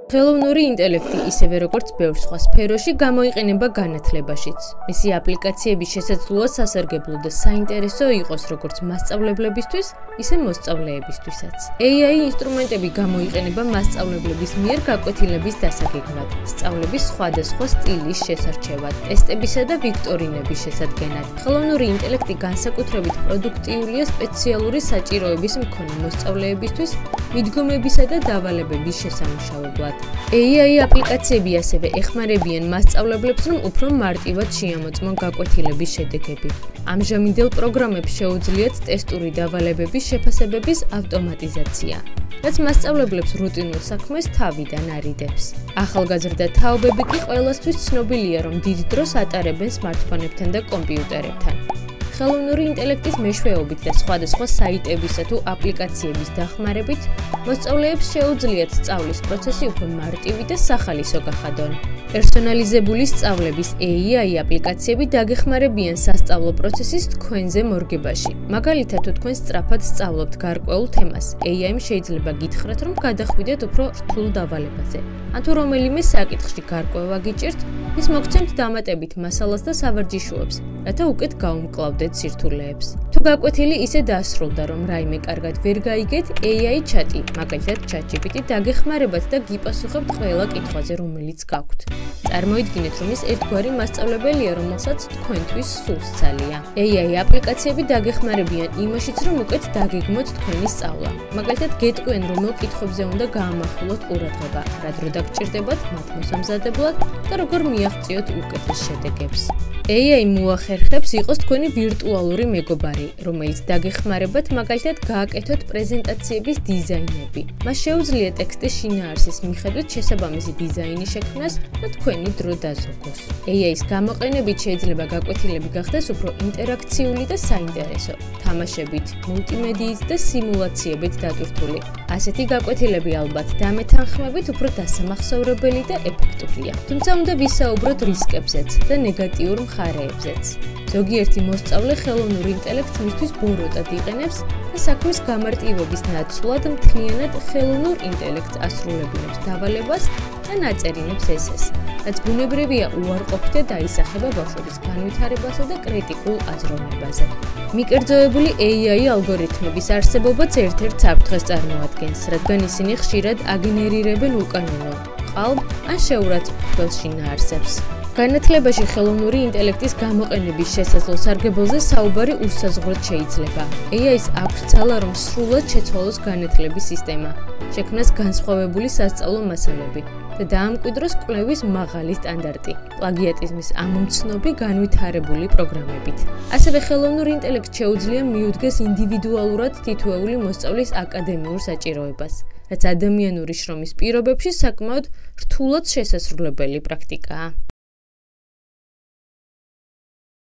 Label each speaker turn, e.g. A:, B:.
A: ხელოვნური ინტელექტი ისევე როგორც ბევრ სხვა სფეროში გამოიყენება განათლებაშიც. მისი აპლიკაციები შესაძლოა სასარგებლო და საინტერესო იყოს როგორც მასწავლებლებისთვის, ისე მოსწავლეებისთვისაც. AI ინსტრუმენტები გამოიყენება მასწავლებლების მიერ გაკვეთილების დასაგეგმად, სწავლების სხვადასხვა სტილის შესარჩევად, ტესტებისა და ვიქტორინების შესადგენად. ხელოვნური ინტელექტი განსაკუთრებით პროდუქტიულია სპეციალური საჭიროების მქონე მოსწავლეებისთვის, მიდგომებისა და დავალებების შესამუშავებლად. AI აპლიკაციები ასევე ეხმარებიან მასწავლებლებს, რომ უფრო მარტივად შეამოწმონ გაკვეთილების შედეგები. ამჟამინდელ პროგრამებს შეუძლიათ ტესტური დავალებების შეფასებების ავტომატიზაცია, რაც მასწავლებლებს რუტინულ საქმეს თავიდან არიდებს. ახალგაზრდა თაობები კი ყველასთვის ცნობილია, რომ დიდ დროს ატარებენ სმარტფონებთან და კომპიუტერებთან. ხელოვნური ინტელექტის მეშვეობით და სხვადასხვა საიტებისა თუ აპლიკაციების დახმარებით მოსწავლეებს შეუძლიათ სწავლის პროცესი უფრო მარტივი და სახალისო გახადონ. პერსონალიზებული სწავლების AI აპლიკაციები დაგეხმარებიან სასწავლო პროცესის თქვენზე მორგებაში. მაგალითად, თუ თქვენ სწრაფად სწავლობთ გარკვეულ თემას, AI-მ შეიძლება გითხრათ, რომ გადახვიდეთ უფრო რთულ დავალებაზე. ან თუ რომელიმე საკითხში გარკვევა გიჭირთ, ის მოგცემთ დამატებით მასალას და სავარჯიშოებს, რათა უკეთ გაუმკლავდეთ სირთულეებს. თუ გაკვეთილი ისე დასრულდა, რომ რაიმე კარგად ვერ გაიგეთ, AI ჩატი, მაგალითად ChatGPT დაგეხმარებათ და გიპასუხებთ ყველა კითხვაზე, რომელიც გაქვთ. წარმოიდგინეთ, რომ ის ერთგვარი მასწავლებელია, რომელსაც თქვენთვის სულსცალია. AI აპლიკაციები დაგეხმარებიან იმაშიც, რომ უკეთ დაგეგმოთ თქვენი სწავლა. მაგალითად, გეტყვიან, რომელ კითხვებზე უნდა გაამახვილოთ ყურადღება, რა დრო დაგჭირდებათ მათ მოსამზადებლად და როგორ მიაღწიოთ უკეთეს შედეგებს. AI მოახერხებს იყოს თქვენი ვირტუალური მეგობარი, რომელიც დაგეხმარებათ მაგალითად გააკეთოთ პრეზენტაციების დიზაინები. მას შეუძლია ტექსტის შინაარსის მიხედვით შესაბამისი დიზაინი შექმნას და თქვენი დრო დაზოგოს. AI-ის გამოყენებით შეიძლება გაკვეთილები გახდეს უფრო ინტერაქციული და საინტერესო, თამაშებით, მულტიმედიით და სიმულაციებით დატვირთული. ასეთი გაკვეთილები ალბათ დამეთანხმებით უფრო დასამახსოვრებელი და ეფექტურია. თუმცა უნდა ვისაუბროთ რისკებზეც და ნეგატიურ მხარეებზეც. ზოგიერთი მოსწავლე ხელოვნურ ინტელექტს მისთვის ბოროტად იყენებს და საქმის გამარტივების ნაცვლად მთლიანად ხელოვნურ ინტელექტს ასრულებინებს დავალებას და ნაწერინებს ესეს, რაც ბუნებრივია უარყოფით და დაისახება ბავშვების განვითარებასა და კრიტიკულ აზროვნებაზე. მიკერძოებული AI ალგორითმების არსებობაც ერთ-ერთ საფრთხეს წარმოადგენს, რადგან ისინი ხშირად აგენერირებენ უკანონო, ყალბ ან შეურაცხმყოფელ შინაარსებს. განათლებაში ხელოვნური ინტელექტის გამოყენების შესაძლო სარგებელზე საუბარი უსაზღვროდ შეიძლება. AI-ს აქვს ძალა, რომ სრულად შეცვალოს განათლების სისტემა, შექმნას განსხვავებული სასწავლო მასალები და დაამკვიდროს კვლევის მაღალი სტანდარტი, პლაგიატიზმის ამომცნობი განვითარებული პროგრამებით. ასევე ხელოვნურ ინტელექტს შეუძლია მიუდგეს ინდივიდუალურად თითოეული მოსწავლის აკადემიურ საჭიროებას, რაც ადამიანური შრომის პირობებში საკმაოდ რთულად შესასრულებელი პრაქტიკაა.